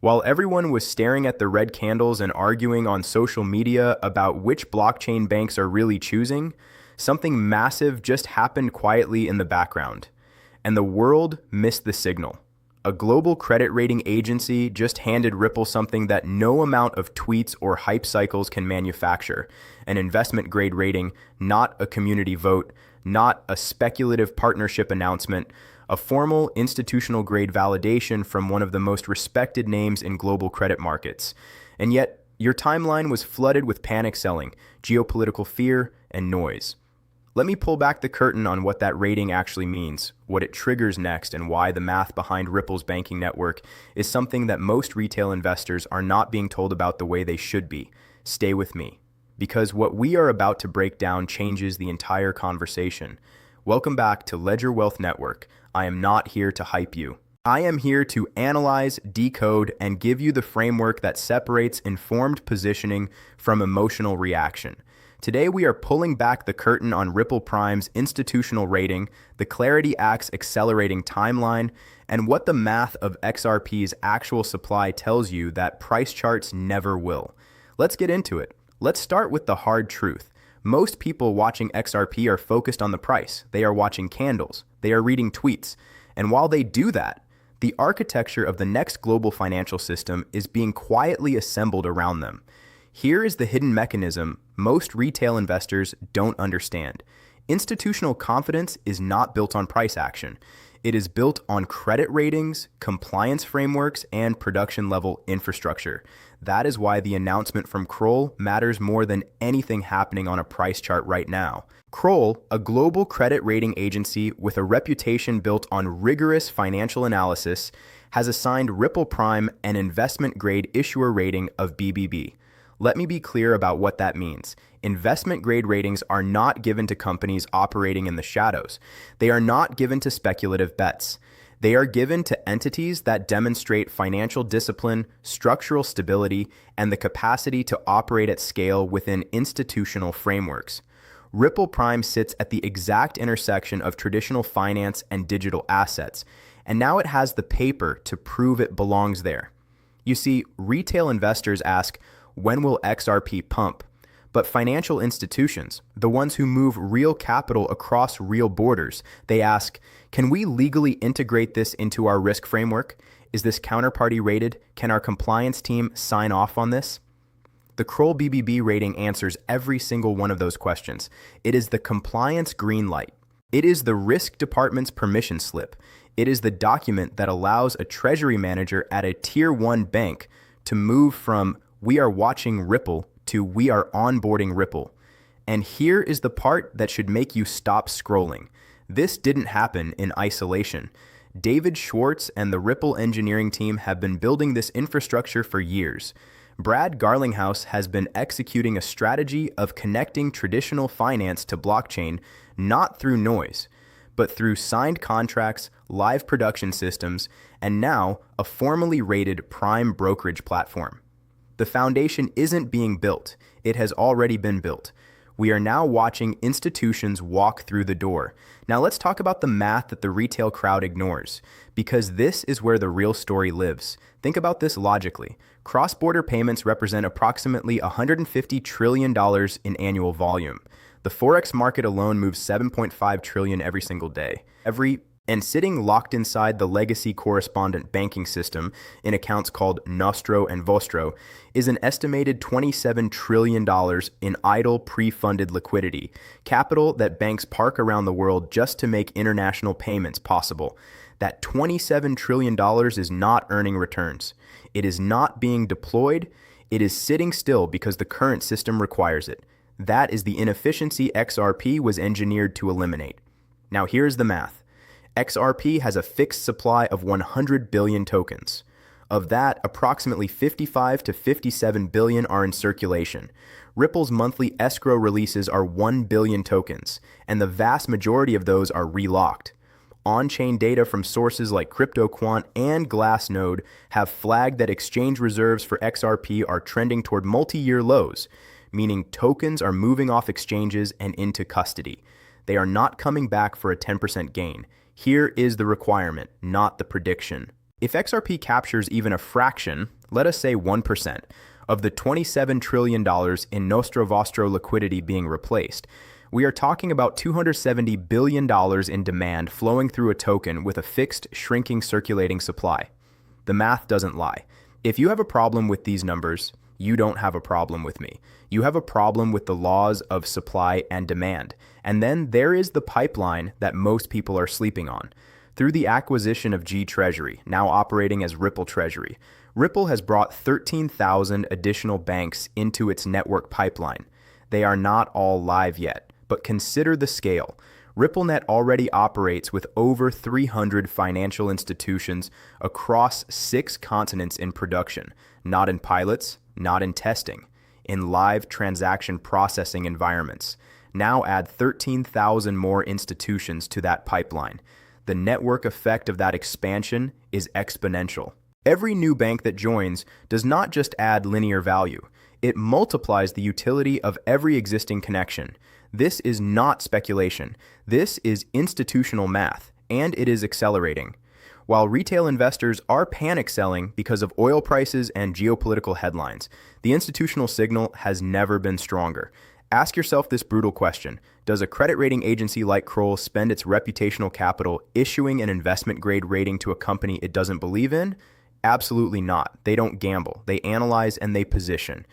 While everyone was staring at the red candles and arguing on social media about which blockchain banks are really choosing, something massive just happened quietly in the background. And the world missed the signal. A global credit rating agency just handed Ripple something that no amount of tweets or hype cycles can manufacture: an investment grade rating, not a community vote, not a speculative partnership announcement, a formal institutional grade validation from one of the most respected names in global credit markets. And yet, your timeline was flooded with panic selling, geopolitical fear, and noise. Let me pull back the curtain on what that rating actually means, what it triggers next, and why the math behind Ripple's banking network is something that most retail investors are not being told about the way they should be. Stay with me, because what we are about to break down changes the entire conversation. Welcome back to Ledger.Wealth.Network. I am not here to hype you. I am here to analyze, decode, and give you the framework that separates informed positioning from emotional reaction. Today, we are pulling back the curtain on Ripple Prime's institutional rating, the Clarity Act's accelerating timeline, and what the math of XRP's actual supply tells you that price charts never will. Let's get into it. Let's start with the hard truth. Most people watching XRP are focused on the price. They are watching candles. They are reading tweets. And while they do that, the architecture of the next global financial system is being quietly assembled around them. Here is the hidden mechanism most retail investors don't understand. Institutional confidence is not built on price action. It is built on credit ratings, compliance frameworks, and production-level infrastructure. That is why the announcement from Kroll matters more than anything happening on a price chart right now. Kroll, a global credit rating agency with a reputation built on rigorous financial analysis, has assigned Ripple Prime an investment-grade issuer rating of BBB. Let me be clear about what that means. Investment-grade ratings are not given to companies operating in the shadows. They are not given to speculative bets. They are given to entities that demonstrate financial discipline, structural stability, and the capacity to operate at scale within institutional frameworks. Ripple Prime sits at the exact intersection of traditional finance and digital assets, and now it has the paper to prove it belongs there. You see, retail investors ask, when will XRP pump? But financial institutions, the ones who move real capital across real borders, they ask, can we legally integrate this into our risk framework? Is this counterparty rated? Can our compliance team sign off on this? The Kroll BBB rating answers every single one of those questions. It is the compliance green light. It is the risk department's permission slip. It is the document that allows a treasury manager at a tier 1 bank to move from "we are watching Ripple" to "we are onboarding Ripple." And here is the part that should make you stop scrolling. This didn't happen in isolation. David Schwartz and the Ripple engineering team have been building this infrastructure for years. Brad Garlinghouse has been executing a strategy of connecting traditional finance to blockchain, not through noise, but through signed contracts, live production systems, and now a formally rated prime brokerage platform. The foundation isn't being built. It has already been built. We are now watching institutions walk through the door. Now let's talk about the math that the retail crowd ignores, because this is where the real story lives. Think about this logically. Cross-border payments represent approximately $150 trillion in annual volume. The Forex market alone moves $7.5 trillion every single day. And sitting locked inside the legacy correspondent banking system in accounts called Nostro and Vostro is an estimated $27 trillion in idle pre-funded liquidity, capital that banks park around the world just to make international payments possible. That $27 trillion is not earning returns. It is not being deployed. It is sitting still because the current system requires it. That is the inefficiency XRP was engineered to eliminate. Now here's the math. XRP has a fixed supply of 100 billion tokens. Of that, approximately 55 to 57 billion are in circulation. Ripple's monthly escrow releases are 1 billion tokens, and the vast majority of those are relocked. On-chain data from sources like CryptoQuant and Glassnode have flagged that exchange reserves for XRP are trending toward multi-year lows, meaning tokens are moving off exchanges and into custody. They are not coming back for a 10% gain. Here is the requirement, not the prediction. If XRP captures even a fraction, let us say 1%, of the $27 trillion in Nostro Vostro liquidity being replaced, we are talking about $270 billion in demand flowing through a token with a fixed, shrinking circulating supply. The math doesn't lie. If you have a problem with these numbers, you don't have a problem with me. You have a problem with the laws of supply and demand. And then there is the pipeline that most people are sleeping on. Through the acquisition of G Treasury, now operating as Ripple Treasury, Ripple has brought 13,000 additional banks into its network pipeline. They are not all live yet, but consider the scale. RippleNet already operates with over 300 financial institutions across 6 continents in production, not in pilots, not in testing, in live transaction processing environments. Now add 13,000 more institutions to that pipeline. The network effect of that expansion is exponential. Every new bank that joins does not just add linear value, it multiplies the utility of every existing connection. This is not speculation. This is institutional math, and it is accelerating. While retail investors are panic selling because of oil prices and geopolitical headlines, the institutional signal has never been stronger. Ask yourself this brutal question. Does a credit rating agency like Kroll spend its reputational capital issuing an investment-grade rating to a company it doesn't believe in? Absolutely not. They don't gamble. They analyze and they position.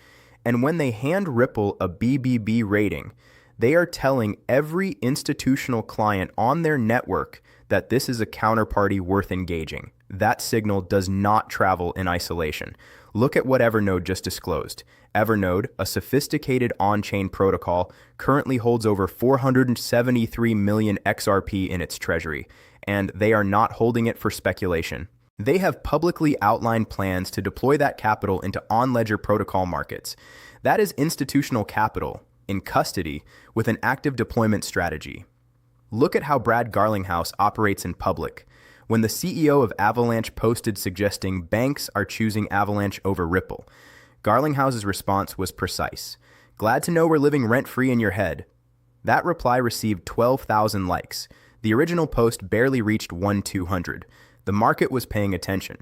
And when they hand Ripple a BBB rating, they are telling every institutional client on their network that this is a counterparty worth engaging. That signal does not travel in isolation. Look at what Evernode just disclosed. Evernode, a sophisticated on-chain protocol, currently holds over 473 million XRP in its treasury, and they are not holding it for speculation. They have publicly outlined plans to deploy that capital into on-ledger protocol markets. That is institutional capital in custody with an active deployment strategy. Look at how Brad Garlinghouse operates in public. When the CEO of Avalanche posted suggesting banks are choosing Avalanche over Ripple, Garlinghouse's response was precise. Glad to know we're living rent-free in your head. That reply received 12,000 likes. The original post barely reached 1,200. The market was paying attention.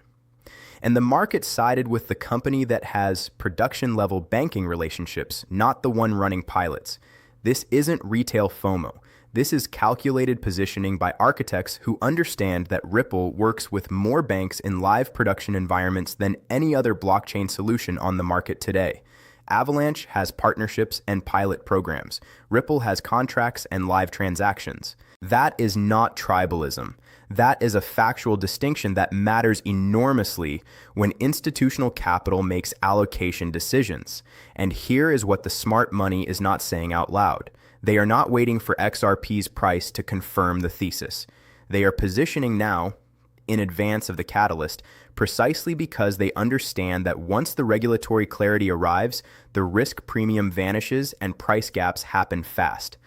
And the market sided with the company that has production-level banking relationships, not the one running pilots. This isn't retail FOMO. This is calculated positioning by architects who understand that Ripple works with more banks in live production environments than any other blockchain solution on the market today. Avalanche has partnerships and pilot programs. Ripple has contracts and live transactions. That is not tribalism. That is a factual distinction that matters enormously when institutional capital makes allocation decisions. And here is what the smart money is not saying out loud. They are not waiting for XRP's price to confirm the thesis. They are positioning now, in advance of the catalyst, precisely because they understand that once the regulatory clarity arrives, the risk premium vanishes and price gaps happen fast.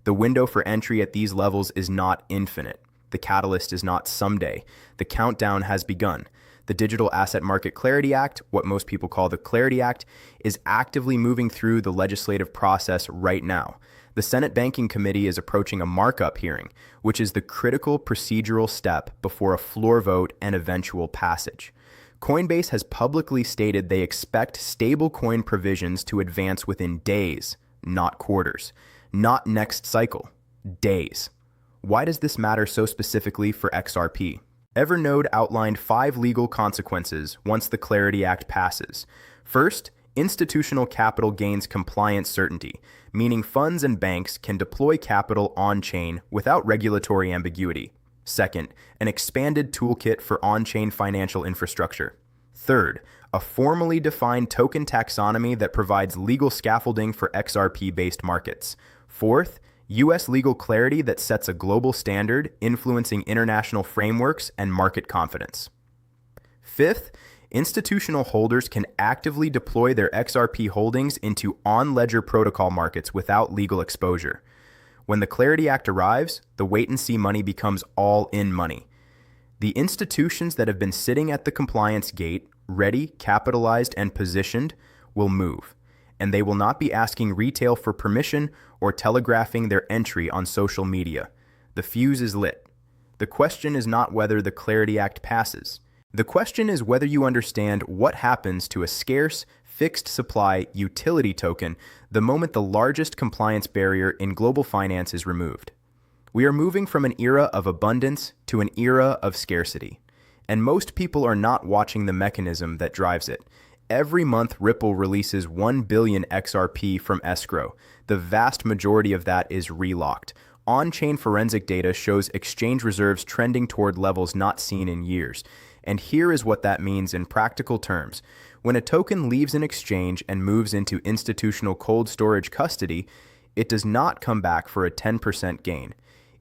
The window for entry at these levels is not infinite. The catalyst is not someday. The countdown has begun. The Digital Asset Market Clarity Act, what most people call the Clarity Act, is actively moving through the legislative process right now. The Senate Banking Committee is approaching a markup hearing, which is the critical procedural step before a floor vote and eventual passage. Coinbase has publicly stated they expect stablecoin provisions to advance within days, not quarters, not next cycle, days. Why does this matter so specifically for XRP? Evernode outlined 5 legal consequences once the Clarity Act passes. First, institutional capital gains compliance certainty, meaning funds and banks can deploy capital on-chain without regulatory ambiguity. Second, an expanded toolkit for on-chain financial infrastructure. Third, a formally defined token taxonomy that provides legal scaffolding for XRP-based markets. Fourth, U.S. legal clarity that sets a global standard, influencing international frameworks and market confidence. Fifth, institutional holders can actively deploy their XRP holdings into on-ledger protocol markets without legal exposure. When the Clarity Act arrives, the wait-and-see money becomes all-in money. The institutions that have been sitting at the compliance gate, ready, capitalized, and positioned, will move. And they will not be asking retail for permission or telegraphing their entry on social media. The fuse is lit. The question is not whether the Clarity Act passes. The question is whether you understand what happens to a scarce, fixed supply utility token the moment the largest compliance barrier in global finance is removed. We are moving from an era of abundance to an era of scarcity. And most people are not watching the mechanism that drives it. Every month, Ripple releases 1 billion XRP from escrow. The vast majority of that is relocked. On-chain forensic data shows exchange reserves trending toward levels not seen in years. And here is what that means in practical terms. When a token leaves an exchange and moves into institutional cold storage custody, it does not come back for a 10% gain.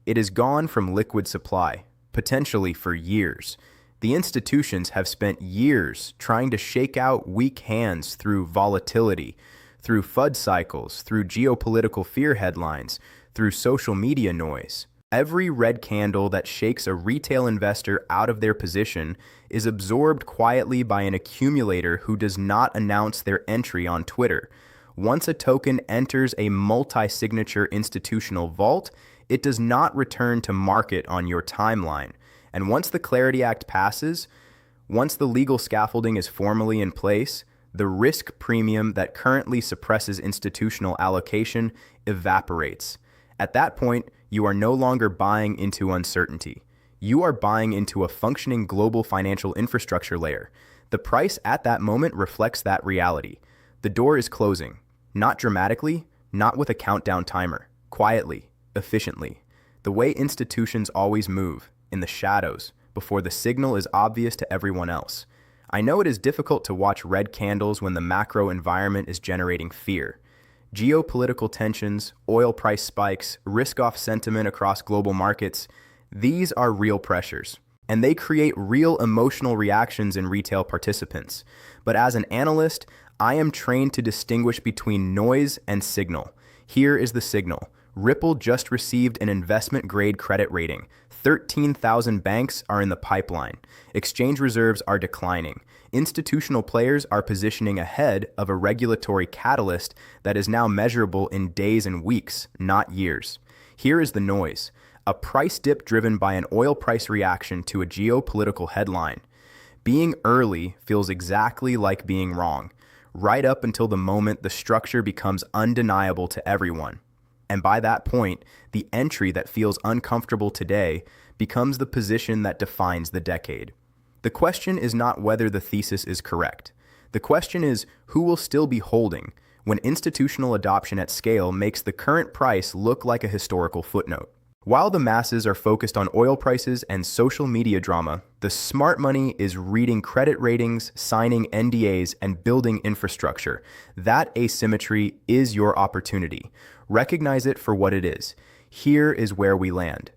It is gone from liquid supply, potentially for years. The institutions have spent years trying to shake out weak hands through volatility, through FUD cycles, through geopolitical fear headlines, through social media noise. Every red candle that shakes a retail investor out of their position is absorbed quietly by an accumulator who does not announce their entry on Twitter. Once a token enters a multi-signature institutional vault, it does not return to market on your timeline. And once the Clarity Act passes, once the legal scaffolding is formally in place, the risk premium that currently suppresses institutional allocation evaporates. At that point, you are no longer buying into uncertainty. You are buying into a functioning global financial infrastructure layer. The price at that moment reflects that reality. The door is closing, not dramatically, not with a countdown timer, quietly, efficiently, the way institutions always move, in the shadows, before the signal is obvious to everyone else. I know it is difficult to watch red candles when the macro environment is generating fear. Geopolitical tensions, oil price spikes, risk-off sentiment across global markets, these are real pressures, and they create real emotional reactions in retail participants. But as an analyst, I am trained to distinguish between noise and signal. Here is the signal. Ripple just received an investment-grade credit rating. 13,000 banks are in the pipeline. Exchange reserves are declining. Institutional players are positioning ahead of a regulatory catalyst that is now measurable in days and weeks, not years. Here is the noise. A price dip driven by an oil price reaction to a geopolitical headline. Being early feels exactly like being wrong, right up until the moment the structure becomes undeniable to everyone. And by that point, the entry that feels uncomfortable today becomes the position that defines the decade. The question is not whether the thesis is correct. The question is who will still be holding when institutional adoption at scale makes the current price look like a historical footnote. While the masses are focused on oil prices and social media drama, the smart money is reading credit ratings, signing NDAs, and building infrastructure. That asymmetry is your opportunity. Recognize it for what it is. Here is where we land.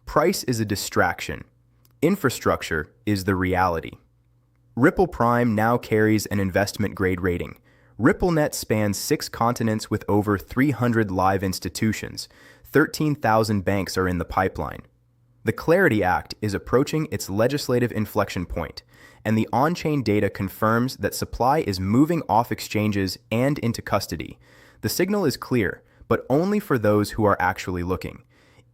Price is a distraction. Infrastructure is the reality. Ripple Prime now carries an investment-grade rating. RippleNet spans 6 continents with over 300 live institutions. 13,000 banks are in the pipeline. The Clarity Act is approaching its legislative inflection point, and the on-chain data confirms that supply is moving off exchanges and into custody. The signal is clear, but only for those who are actually looking.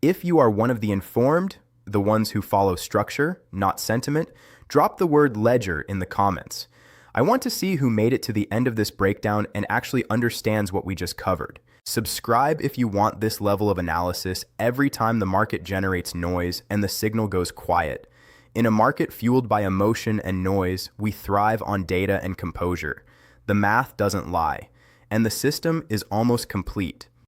If you are one of the informed, the ones who follow structure, not sentiment, drop the word ledger in the comments. I want to see who made it to the end of this breakdown and actually understands what we just covered. Subscribe if you want this level of analysis every time the market generates noise and the signal goes quiet. In a market fueled by emotion and noise, we thrive on data and composure. The math doesn't lie, and the system is almost complete.